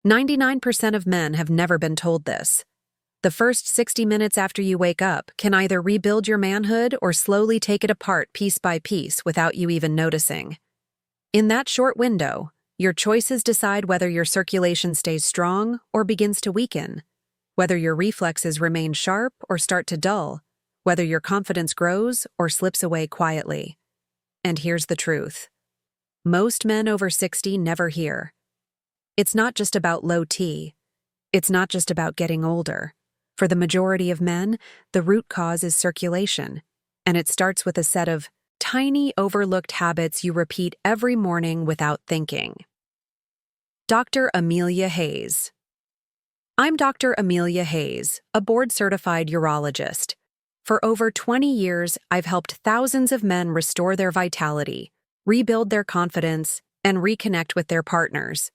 99% of men have never been told this. The first 60 minutes after you wake up can either rebuild your manhood or slowly take it apart piece by piece without you even noticing. In that short window, your choices decide whether your circulation stays strong or begins to weaken, whether your reflexes remain sharp or start to dull, whether your confidence grows or slips away quietly. And here's the truth. Most men over 60 never hear. It's not just about low T. It's not just about getting older. For the majority of men, the root cause is circulation, and it starts with a set of tiny, overlooked habits you repeat every morning without thinking. Dr. Amelia Hayes. I'm Dr. Amelia Hayes, a board-certified urologist. For over 20 years, I've helped thousands of men restore their vitality, rebuild their confidence, and reconnect with their partners.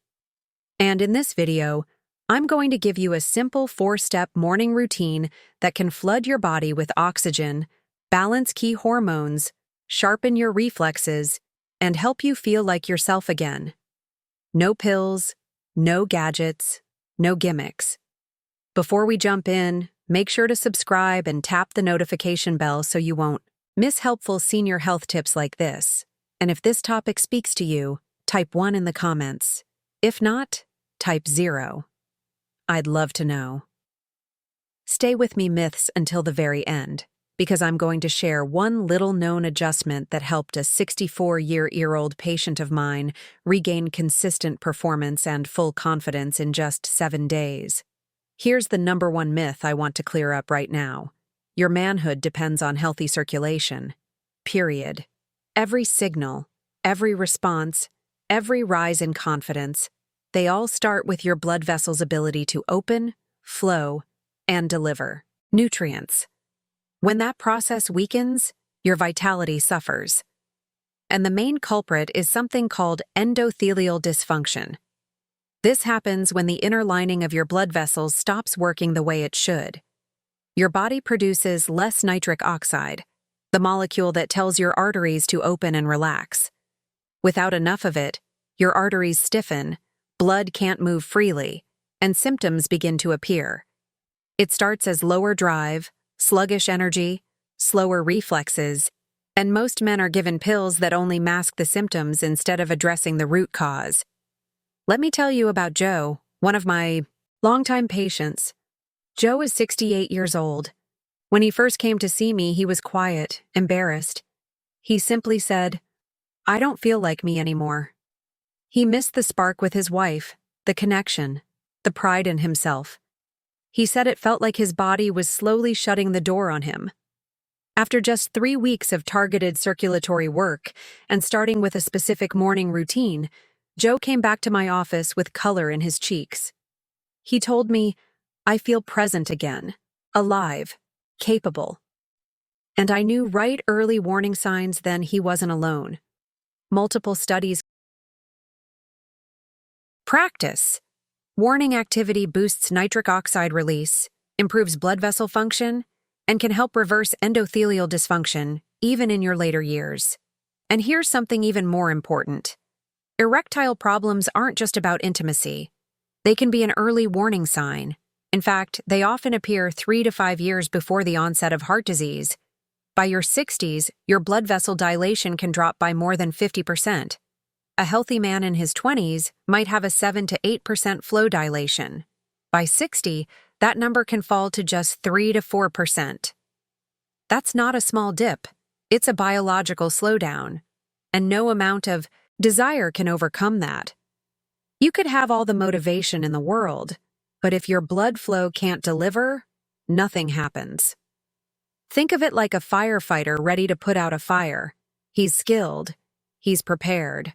And in this video, I'm going to give you a simple 4-step morning routine that can flood your body with oxygen, balance key hormones, sharpen your reflexes, and help you feel like yourself again. No pills, no gadgets, no gimmicks. Before we jump in, make sure to subscribe and tap the notification bell so you won't miss helpful senior health tips like this. And if this topic speaks to you, type 1 in the comments. If not, type 0. I'd love to know. Stay with me myths until the very end, because I'm going to share one little-known adjustment that helped a 64-year-old patient of mine regain consistent performance and full confidence in just 7 days. Here's the number one myth I want to clear up right now. Your manhood depends on healthy circulation. Period. Every signal, every response, every rise in confidence, they all start with your blood vessels' ability to open, flow, and deliver nutrients. When that process weakens, your vitality suffers. And the main culprit is something called endothelial dysfunction. This happens when the inner lining of your blood vessels stops working the way it should. Your body produces less nitric oxide, the molecule that tells your arteries to open and relax. Without enough of it, your arteries stiffen, blood can't move freely, and symptoms begin to appear. It starts as lower drive, sluggish energy, slower reflexes, and most men are given pills that only mask the symptoms instead of addressing the root cause. Let me tell you about Joe, one of my longtime patients. Joe is 68 years old. When he first came to see me, he was quiet, embarrassed. He simply said, "I don't feel like me anymore." He missed the spark with his wife, the connection, the pride in himself. He said it felt like his body was slowly shutting the door on him. After just 3 weeks of targeted circulatory work and starting with a specific morning routine, Joe came back to my office with color in his cheeks. He told me, "I feel present again, alive, capable." And I knew right early warning signs then he wasn't alone. Multiple studies. Practice. Warning activity boosts nitric oxide release, improves blood vessel function, and can help reverse endothelial dysfunction, even in your later years. And here's something even more important. Erectile problems aren't just about intimacy. They can be an early warning sign. In fact, they often appear 3 to 5 years before the onset of heart disease. By your 60s, your blood vessel dilation can drop by more than 50%. A healthy man in his 20s might have a 7 to 8% flow dilation. By 60, that number can fall to just 3 to 4%. That's not a small dip. It's a biological slowdown. And no amount of desire can overcome that. You could have all the motivation in the world, but if your blood flow can't deliver, nothing happens. Think of it like a firefighter ready to put out a fire. He's skilled. He's prepared.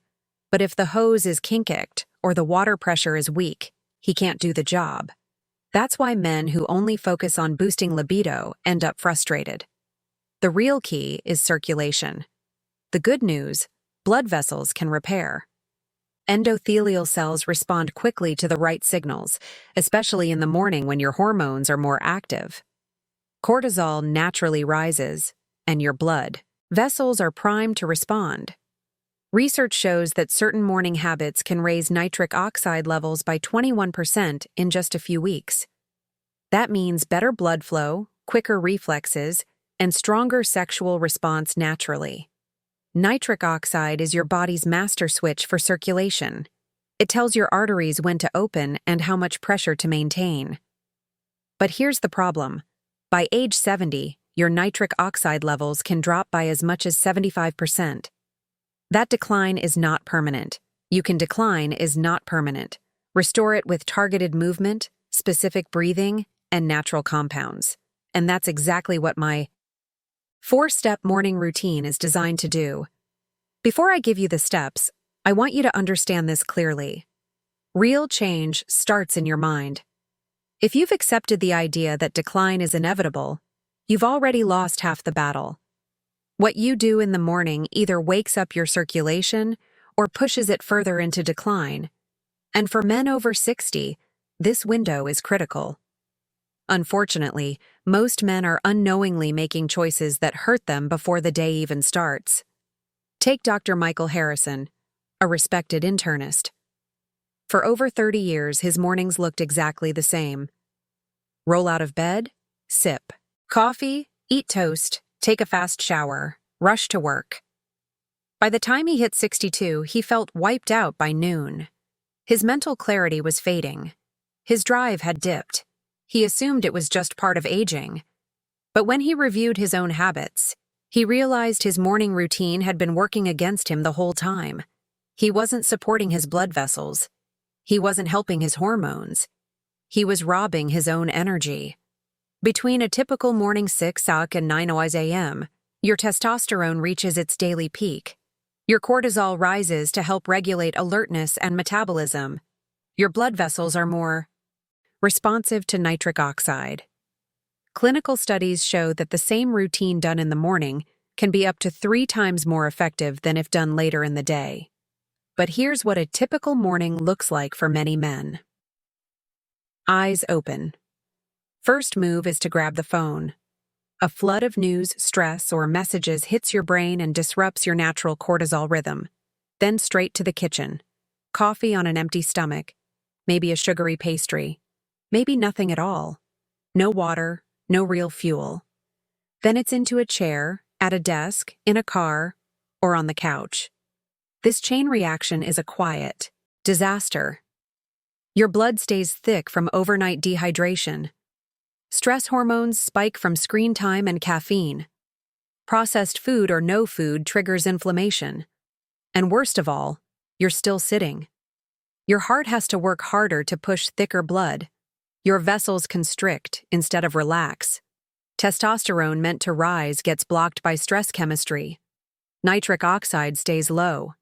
But if the hose is kinked or the water pressure is weak, he can't do the job. That's why men who only focus on boosting libido end up frustrated. The real key is circulation. The good news, blood vessels can repair. Endothelial cells respond quickly to the right signals, especially in the morning when your hormones are more active. Cortisol naturally rises, and your blood vessels are primed to respond. Research shows that certain morning habits can raise nitric oxide levels by 21% in just a few weeks. That means better blood flow, quicker reflexes, and stronger sexual response naturally. Nitric oxide is your body's master switch for circulation. It tells your arteries when to open and how much pressure to maintain. But here's the problem. By age 70, your nitric oxide levels can drop by as much as 75%. That decline is not permanent. You can decline is not permanent. Restore it with targeted movement, specific breathing, and natural compounds. And that's exactly what my 4-step morning routine is designed to do. Before I give you the steps, I want you to understand this clearly. Real change starts in your mind. If you've accepted the idea that decline is inevitable, you've already lost half the battle. What you do in the morning either wakes up your circulation or pushes it further into decline. And for men over 60, this window is critical. Unfortunately, most men are unknowingly making choices that hurt them before the day even starts. Take Dr. Michael Harrison, a respected internist. For over 30 years, his mornings looked exactly the same. Roll out of bed, sip coffee, eat toast, take a fast shower, rush to work. By the time he hit 62, he felt wiped out by noon. His mental clarity was fading. His drive had dipped. He assumed it was just part of aging. But when he reviewed his own habits, he realized his morning routine had been working against him the whole time. He wasn't supporting his blood vessels. He wasn't helping his hormones. He was robbing his own energy. Between a typical morning 6 and 9 a.m., your testosterone reaches its daily peak. Your cortisol rises to help regulate alertness and metabolism. Your blood vessels are more responsive to nitric oxide. Clinical studies show that the same routine done in the morning can be up to 3 times more effective than if done later in the day. But here's what a typical morning looks like for many men. Eyes open. First move is to grab the phone. A flood of news, stress, or messages hits your brain and disrupts your natural cortisol rhythm. Then straight to the kitchen. Coffee on an empty stomach. Maybe a sugary pastry. Maybe nothing at all. No water, no real fuel. Then it's into a chair, at a desk, in a car, or on the couch. This chain reaction is a quiet disaster. Your blood stays thick from overnight dehydration. Stress hormones spike from screen time and caffeine. Processed food or no food triggers inflammation. And worst of all, you're still sitting. Your heart has to work harder to push thicker blood. Your vessels constrict instead of relax. Testosterone meant to rise gets blocked by stress chemistry. Nitric oxide stays low.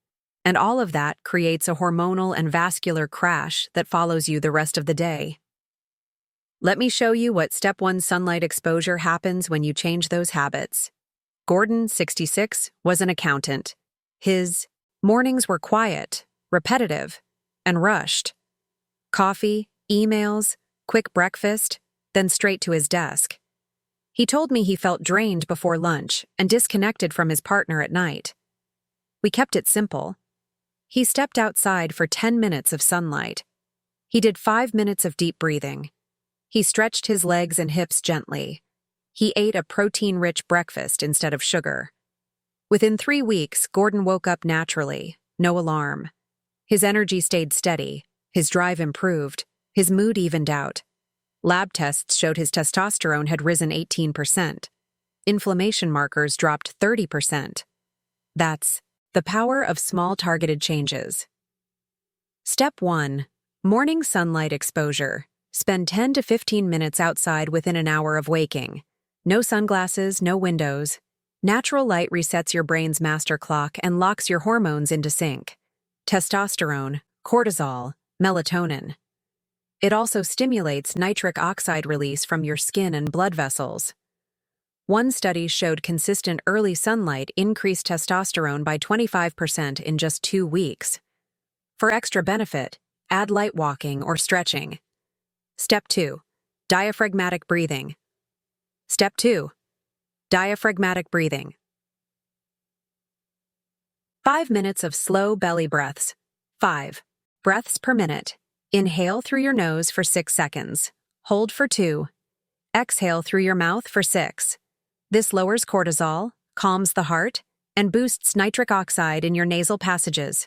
And all of that creates a hormonal and vascular crash that follows you the rest of the day. Let me show you what Step 1 sunlight exposure happens when you change those habits. Gordon, 66, was an accountant. His mornings were quiet, repetitive, and rushed. Coffee, emails, quick breakfast, then straight to his desk. He told me he felt drained before lunch and disconnected from his partner at night. We kept it simple. He stepped outside for 10 minutes of sunlight. He did 5 minutes of deep breathing. He stretched his legs and hips gently. He ate a protein-rich breakfast instead of sugar. Within 3 weeks, Gordon woke up naturally, no alarm. His energy stayed steady, his drive improved, his mood evened out. Lab tests showed his testosterone had risen 18%. Inflammation markers dropped 30%. That's the power of small targeted changes. Step 1. Morning sunlight exposure. Spend 10 to 15 minutes outside within an hour of waking. No sunglasses, no windows. Natural light resets your brain's master clock and locks your hormones into sync. Testosterone, cortisol, melatonin. It also stimulates nitric oxide release from your skin and blood vessels. One study showed consistent early sunlight increased testosterone by 25% in just 2 weeks. For extra benefit, add light walking or stretching. Step 2. Diaphragmatic breathing. Step 2. Diaphragmatic breathing. 5 minutes of slow belly breaths. 5 breaths per minute. Inhale through your nose for 6 seconds. Hold for 2. Exhale through your mouth for 6. This lowers cortisol, calms the heart, and boosts nitric oxide in your nasal passages.